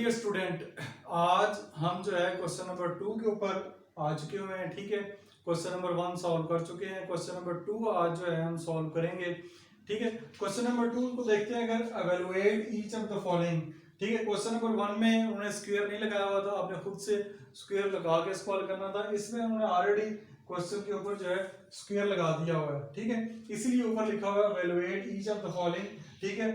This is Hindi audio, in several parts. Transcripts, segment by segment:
डियर स्टूडेंट, आज हम जो है क्वेश्चन नंबर 2 के ऊपर आ चुके हुए हैं। ठीक है, क्वेश्चन नंबर 1 सॉल्व कर चुके हैं। क्वेश्चन नंबर 2 आज जो है हम सॉल्व करेंगे। ठीक है, क्वेश्चन नंबर 2 को देखते हैं। अगर evaluate each of the following, ठीक है, क्वेश्चन नंबर 1 में उन्होंने स्क्वायर नहीं लगाया हुआ था, आपने खुद से स्क्वायर लगा के सॉल्व करना था। इसमें उन्होंने ऑलरेडी क्वेश्चन के ऊपर जो है स्क्वायर लगा दिया हुआ है। ठीक है, इसलिए ऊपर लिखा हुआ है evaluate each of the following. ठीक है,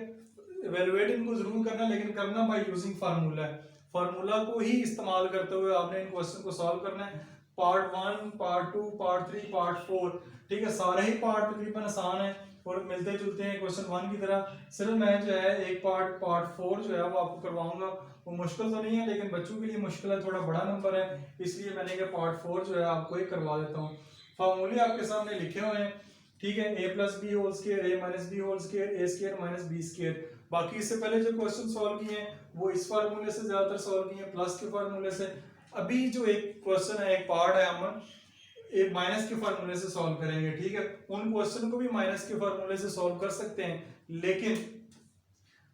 एवेलुएट इनको जरूर करना, लेकिन करना बाय यूजिंग फार्मूला है। फार्मूला को ही इस्तेमाल करते हुए आपने इन क्वेश्चन को सॉल्व करना है। पार्ट 1, पार्ट 2, पार्ट 3, पार्ट 4, ठीक है, सारे ही पार्ट तकरीबन आसान है और मिलते जुलते हैं क्वेश्चन 1 की तरह। सिर्फ मैं जो है एक पार्ट 4 जो है वो आपको करवाऊंगा। वो मुश्किल तो नहीं है, लेकिन बच्चों के लिए मुश्किल है, थोड़ा बड़ा नंबर है, इसलिए मैंने कहा पार्ट 4 जो है आपको ही करवा देता हूँ। फार्मूले आपके सामने लिखे हुए हैं। ठीक है, a plus b whole square, a minus b whole square, a square minus b square. बाकी इससे पहले जो क्वेश्चन सॉल्व किए हैं वो इस फार्मूले से ज्यादातर सॉल्व किए हैं, प्लस के फार्मूले से। अभी जो एक क्वेश्चन है, एक पार्ट है, हम एक माइनस के फार्मूले से सॉल्व करेंगे। ठीक है, उन क्वेश्चन को भी माइनस के फार्मूले से सॉल्व कर सकते हैं, लेकिन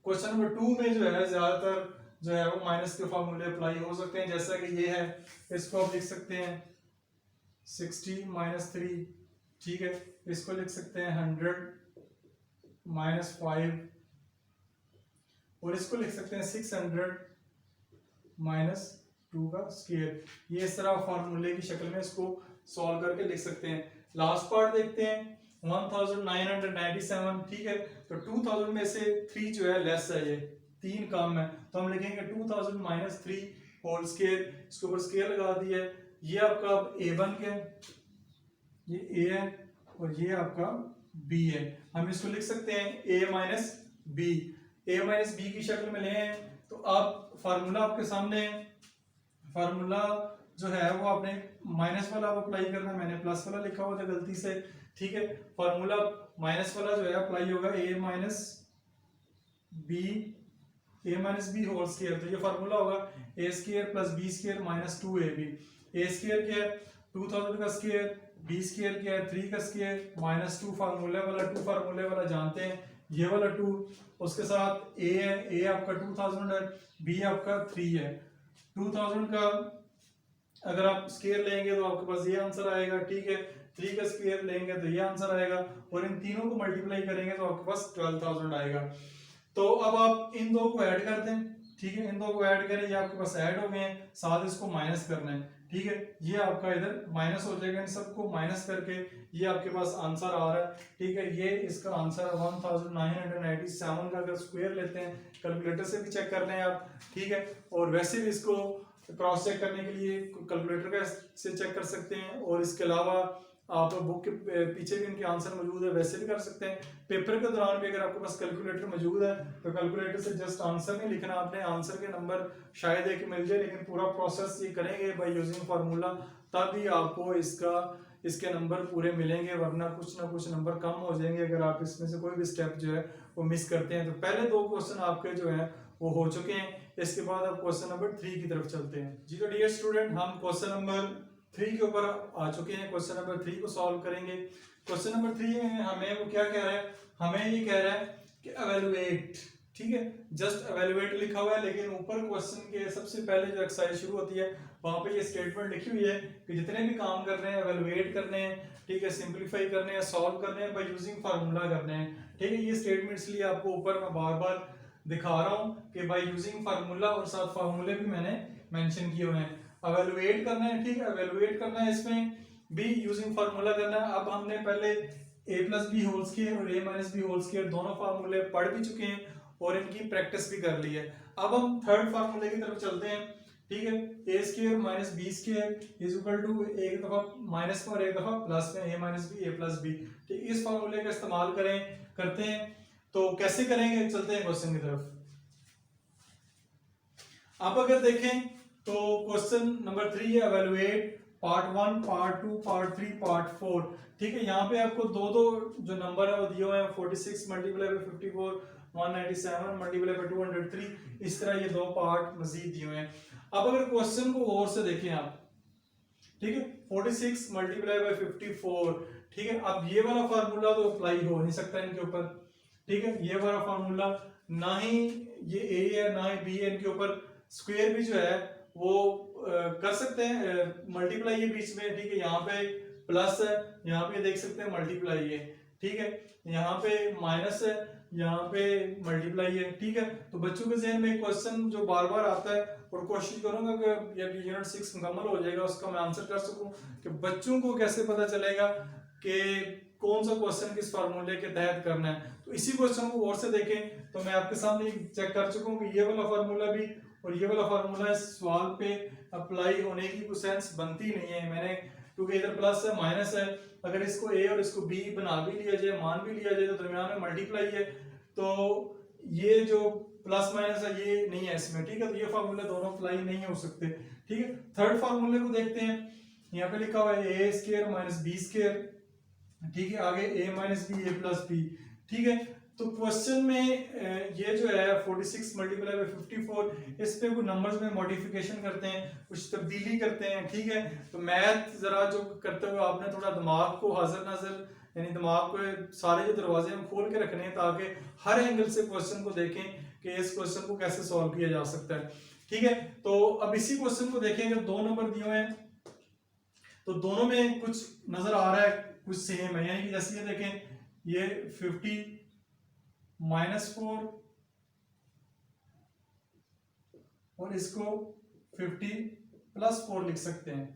क्वेश्चन नंबर 2 में जो है ज्यादातर जो है वो माइनस के फार्मूले अप्लाई हो सकते हैं। जैसा कि ये है, इसको आप लिख सकते हैं 60 माइनस 3, ठीक है, इसको लिख सकते हैं 100 माइनस 5, और इसको लिख सकते हैं 600 माइनस 2 का स्क्वायर। ये इस तरह फार्मूले की शक्ल में इसको सॉल्व करके लिख सकते हैं। लास्ट पार्ट देखते हैं, 1997, ठीक है, तो 2000 में से 3 जो है लेस है, ये 3 कम है, तो हम लिखेंगे 2000 माइनस 3 होल स्क्वायर। इसके ऊपर स्क्वायर लगा दिया है। ये आपका a1 है, ये a है, और ये आपका b है। हम इसको लिख सकते हैं a minus b. a minus b की शक्ल में ले हैं, तो आप फार्मूला आपके सामने है। फार्मूला जो है वो आपने माइनस वाला अप्लाई करना है, मैंने प्लस वाला लिखा हुआ था गलती से। ठीक है, फार्मूला माइनस वाला जो है अप्लाई होगा a minus b whole square. तो ये फार्मूला होगा a square plus b square minus 2ab। a square क्या है 2000 का स्क्वायर, बी स्क्वायर क्या है 3 का स्क्वायर, माइनस 2 फार्मूले वाला जानते हैं, ये वाला 2, उसके साथ a है, a आपका 2000 है, b आपका 3 है। 2000 का अगर आप स्क्वायर लेंगे तो आपके पास ये आंसर आएगा। ठीक है, 3 का स्क्वायर लेंगे तो ये आंसर आएगा, और इन तीनों को मल्टीप्लाई करेंगे तो आपके पास 12000 आएगा। तो अब आप इन दो को ऐड कर दें। ठीक है, इन दो को ऐड करें, ये आपके पास ऐड हो गए हैं, साथ इसको माइनस करना है। ठीक है, ये आपका इधर माइनस हो जाएगा, इन सबको माइनस करके ये आपके पास आंसर आ रहा है। ठीक है, ये इसका आंसर है 1997 का। अगर स्क्वायर लेते हैं, कैलकुलेटर से भी चेक कर लें आप। ठीक है, और वैसे भी इसको क्रॉस चेक करने के लिए कैलकुलेटर का से चेक कर सकते हैं, और इसके अलावा आप बुक के पीछे भी इनके आंसर मौजूद है, वैसे भी कर सकते हैं। पेपर के दौरान भी अगर आपके पास कैलकुलेटर मौजूद है तो कैलकुलेटर से जस्ट आंसर नहीं लिखना आपने, आंसर के नंबर शायद एक मिल जाए, लेकिन पूरा प्रोसेस ये करेंगे बाय यूजिंग फार्मूला, तभी आपको इसके नंबर पूरे मिलेंगे, वरना कुछ ना कुछ नंबर कम हो जाएंगे अगर आप इसमें से कोई भी स्टेप जो है वो मिस करते हैं। तो पहले 2 क्वेश्चन आपके जो है वो हो चुके हैं। इसके बाद आप क्वेश्चन नंबर 3 की तरफ चलते हैं। जी तो डियर स्टूडेंट, हम क्वेश्चन नंबर 3 के ऊपर आ चुके हैं। क्वेश्चन नंबर 3 को सॉल्व करेंगे। क्वेश्चन नंबर 3 में हमें वो क्या कह रहा है, हमें ये कह रहा है कि एवेलुएट, ठीक है, जस्ट एवेलुएट लिखा हुआ है, लेकिन ऊपर क्वेश्चन के सबसे पहले जो एक्सरसाइज शुरू होती है वहां पे ये स्टेटमेंट लिखी हुई है कि जितने भी काम करने हैं एवेलुएट करने हैं, ठीक है, सिंपलीफाई करने हैं, सॉल्व करने हैं, बाय यूजिंग फार्मूला करने हैं। ठीक है, ये स्टेटमेंट इसलिए आपको ऊपर मैं बार बार दिखा रहा हूँ कि बाय यूजिंग फार्मूला, और साथ फार्मूले भी मैंने मेंशन किए हुए हैं। एवेलुएट करना है, ठीक है, एवेलुएट करना है, इसमें भी यूजिंग फार्मूला करना है। अब हमने पहले a plus b whole square और a minus b whole square दोनों फार्मूले पढ़ भी चुके हैं और इनकी प्रैक्टिस भी कर ली है। अब हम थर्ड फार्मूले की तरफ चलते हैं। ठीक है, a square minus b square is equal to एक दफा माइनस में और एक दफा प्लस में a minus b a plus b. ठीक, इस फार्मूले का इस्तेमाल करते हैं। तो कैसे करेंगे, चलते हैं क्वेश्चन की तरफ। आप अगर देखें तो क्वेश्चन नंबर 3 है evaluate part 1, part 2, part 3, part 4। ठीक है, यहाँ पे आपको दो जो नंबर है वो दिए हुए हैं, 46 मल्टीप्लाई बाय 54, 197 मल्टीप्लाई बाय 203, इस तरह ये 2 पार्ट मजीद दिए हुए हैं। अब अगर क्वेश्चन को और से देखें आप, ठीक है, 46 मल्टीप्लाई बाय 54, ठीक है, अब ये वाला फार्मूला तो अप्लाई हो नहीं सकता इनके ऊपर। ठीक है, ये वाला फार्मूला ना ही ये a है ना ही b है, इनके ऊपर स्क्वायर भी जो है वो कर सकते हैं मल्टीप्लाई है बीच में, ठीक है। यहाँ पे प्लस है, यहाँ पे देख सकते हैं मल्टीप्लाई है, ठीक है। यहाँ पे माइनस है, यहाँ पे मल्टीप्लाई है, ठीक है। तो बच्चों के जहन में क्वेश्चन जो बार बार आता है, और कोशिश करूंगा कि जब यूनिट 6 मुकम्मल हो जाएगा उसका मैं आंसर कर सकूं कि बच्चों को कैसे पता चलेगा कि कौन सा क्वेश्चन किस फार्मूले के तहत करना है। तो इसी क्वेश्चन को और से देखें तो मैं आपके सामने चेक कर चुका हूँ कि ये वाला फार्मूला भी और ये वाला फार्मूला इस सवाल पे अप्लाई होने की कोई सेंस बनती नहीं है। मैंने क्योंकि इधर प्लस है माइनस है, अगर इसको ए और इसको बी बना भी लिया जाए, मान भी लिया जाए, तो दरमियान में मल्टीप्लाई है, तो ये जो प्लस माइनस है ये नहीं है इसमें, ठीक है। तो ये फार्मूले दोनों अप्लाई नहीं हो सकते, ठीक है। थर्ड फार्मूले को देखते हैं। यहाँ पे लिखा हुआ है a square minus b square, ठीक है। आगे a minus b a plus b, ठीक है। तो क्वेश्चन में ये जो है 46 मल्टीप्लाई बाय 54, इस पे कुछ नंबर्स में मॉडिफिकेशन करते हैं, कुछ तब्दीली करते हैं, ठीक है। तो मैथ जरा जो करते हुए आपने थोड़ा दिमाग को हाजिर नाजिर, यानी दिमाग को सारे जो दरवाजे हम खोल के रखने हैं ताकि हर एंगल से क्वेश्चन को देखें कि इस क्वेश्चन को कैसे सॉल्व किया जा सकता है, ठीक है। तो अब इसी क्वेश्चन को देखें, अगर दो नंबर दिए हुए हैं तो दोनों में कुछ नजर आ रहा है, कुछ सेम है, यानी कि जैसे ये देखें, ये 50 माइनस 4 और इसको 50 प्लस 4 लिख सकते हैं,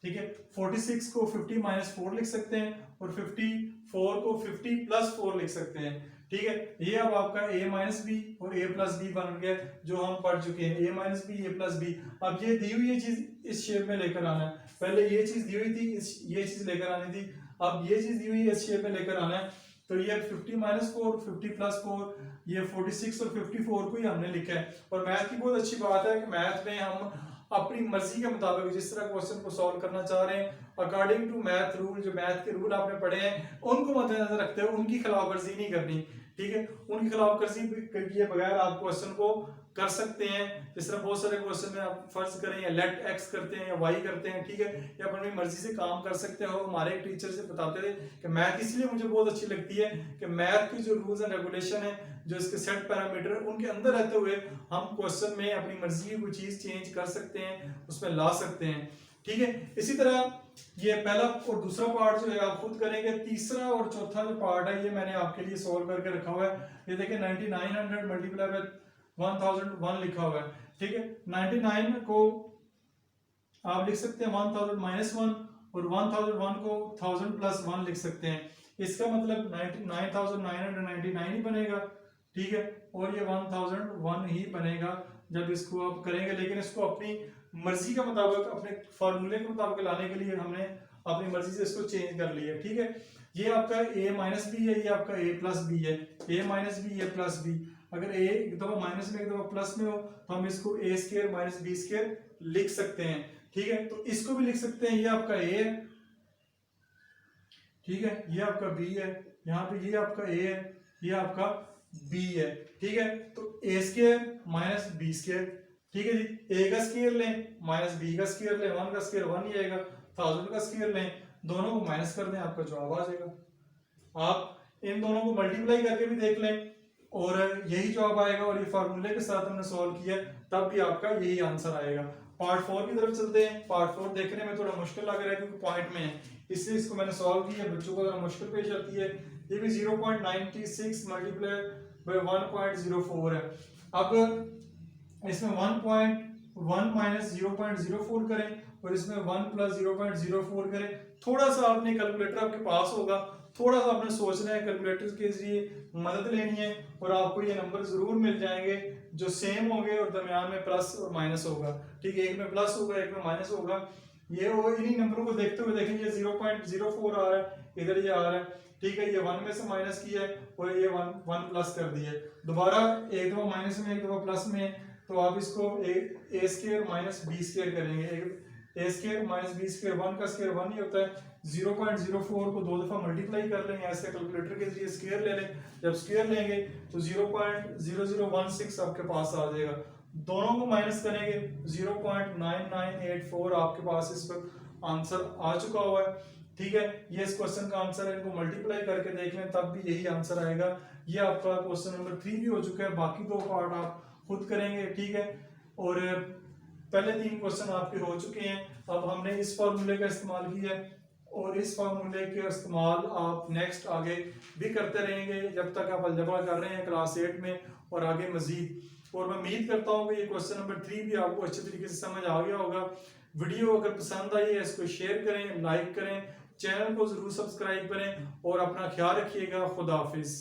ठीक है। 46 को 50 माइनस 4 लिख सकते हैं और 54 को 50 प्लस 4 लिख सकते हैं, ठीक है। ये अब आपका a माइनस बी और a प्लस बी बन गया, जो हम पढ़ चुके हैं, a minus b a plus b. अब ये दी हुई चीज इस शेप में लेकर आना है, पहले ये चीज दी हुई थी, ये चीज लेकर आनी थी, अब ये चीज दी हुई है इस शेप में लेकर आना है। तो ये 50 माइनस 4 50 प्लस 4, ये 46 और 54 को ही हमने लिखा है। और मैथ की बहुत अच्छी बात है कि मैथ में हम अपनी मर्जी के मुताबिक जिस तरह क्वेश्चन को सॉल्व करना चाह रहे हैं, अकॉर्डिंग टू मैथ रूल, जो मैथ के रूल आपने पढ़े हैं उनको मद्देनजर रखते हुए उनकी खिलाफवर्जी नहीं करनी, ठीक है। उनकी खिलाफवर्जी किए बगैर आप क्वेश्चन को कर सकते हैं। जिस तरह बहुत सारे क्वेश्चन में आप फर्ज करें या लेट एक्स करते हैं या वाई करते हैं, ठीक है, या अपनी मर्जी से काम कर सकते हो। हमारे एक टीचर से बताते थे कि मैथ इसलिए मुझे बहुत अच्छी लगती है कि मैथ की जो रूल्स एंड रेगुलेशन है, जो इसके सेट पैरामीटर है, उनके अंदर रहते हुए हम क्वेश्चन में अपनी मर्जी की कोई चीज चेंज कर सकते हैं, उसमें ला सकते हैं, ठीक है। इसी तरह ये पहला और दूसरा पार्ट जो है आप खुद करेंगे। तीसरा और चौथा जो पार्ट है ये मैंने आपके लिए सॉल्व करके रखा हुआ है। ये देखिए 9900 मल्टीप्लाई बाय 1001 लिखा हुआ है, ठीक है। 99 को आप लिख सकते हैं 1000 माइनस 1 और 1001 को 1000 प्लस 1 लिख सकते हैं। इसका मतलब 9999 ही बनेगा, ठीक है। और ये 1001 ही बनेगा जब इसको आप करेंगे, लेकिन इसको अपनी मर्जी के मुताबिक, अपने फार्मूले के मुताबिक लाने के लिए हमने अपनी मर्जी से इसको चेंज कर लिया, ठीक है। ये आपका a माइनस बी है, ये आपका a प्लस बी है, a minus b a plus b. अगर a एक दफा माइनस में एक दफा प्लस में हो तो हम इसको a square minus b square लिख सकते हैं, ठीक है। तो इसको भी लिख सकते हैं, ये आपका a है, ठीक है, ये आपका b है, यहाँ पे ये आपका a है, ये आपका b है, ठीक है। तो a square minus b square, ठीक है जी। a का स्क्वायर लें माइनस b का स्क्वायर लें, 1 का स्क्वायर 1 ही आएगा, 1000 का स्क्वायर लें, दोनों को माइनस कर दें, आपका जवाब आ जाएगा। आप इन दोनों को मल्टीप्लाई करके भी देख लें और यही जवाब आएगा, और ये फार्मूले के साथ हमने सॉल्व किया तब भी आपका यही आंसर आएगा। पार्ट 4 की तरफ चलते हैं। पार्ट 4 देखने में थोड़ा मुश्किल लग रहा है क्योंकि पॉइंट में है, इसलिए इसको मैंने सॉल्व किया, बच्चों को जरा मुश्किल पेश आती है। ये भी 0.96 मल्टीप्लाई बाय 1.04 है। अब इसमें 1.1 माइनस 0.04 करें और इसमें 1 प्लस 0.04 करें। थोड़ा सा आपने कैलकुलेटर आपके पास होगा, थोड़ा सा आपने सोचना है, कैलकुलेटर के जरिए मदद लेनी है और आपको ये नंबर जरूर मिल जाएंगे जो सेम होंगे और दरमियान में प्लस और माइनस होगा, ठीक है। एक में प्लस होगा, एक में माइनस होगा। ये वो इन्हीं नंबरों को देखते हुए देखें, ये 0.04 आ रहा है, इधर ये आ रहा है, ठीक है। ये 1 में से माइनस किया है और ये 1 प्लस कर दिया है। दोबारा एक दफा माइनस में एक दफा प्लस में, तो आप इसको a square minus b square करेंगे। a square minus b square, 1 का स्क्वायर 1 ही होता है। 0.04 को दो दफा मल्टीप्लाई कर लें, ऐसे कैलकुलेटर के जरिए स्क्वायर ले लें। जब स्क्वायर लेंगे तो 0.0016 आपके पास आ जाएगा। दोनों को माइनस करेंगे 0.9984 आपके पास इस वक्त आंसर आ चुका हुआ है, ठीक है। ये इस क्वेश्चन का आंसर है, इनको मल्टीप्लाई करके देख लें तब भी यही आंसर आएगा। ये आपका क्वेश्चन नंबर 3 भी हो चुका है, बाकी दो पार्ट आप खुद करेंगे, ठीक है। और पहले 3 क्वेश्चन आपके हो चुके हैं। अब हमने इस फार्मूले का इस्तेमाल किया है और इस फार्मूले के इस्तेमाल आप नेक्स्ट आगे भी करते रहेंगे जब तक आप अलजबरा कर रहे हैं क्लास 8 में और आगे मजीद। और मैं उम्मीद करता हूँ कि ये क्वेश्चन नंबर 3 भी आपको अच्छे तरीके से समझ आ गया होगा। वीडियो अगर पसंद आई है इसको शेयर करें, लाइक करें, चैनल को जरूर सब्सक्राइब करें और अपना ख्याल रखिएगा। खुदा हाफिज।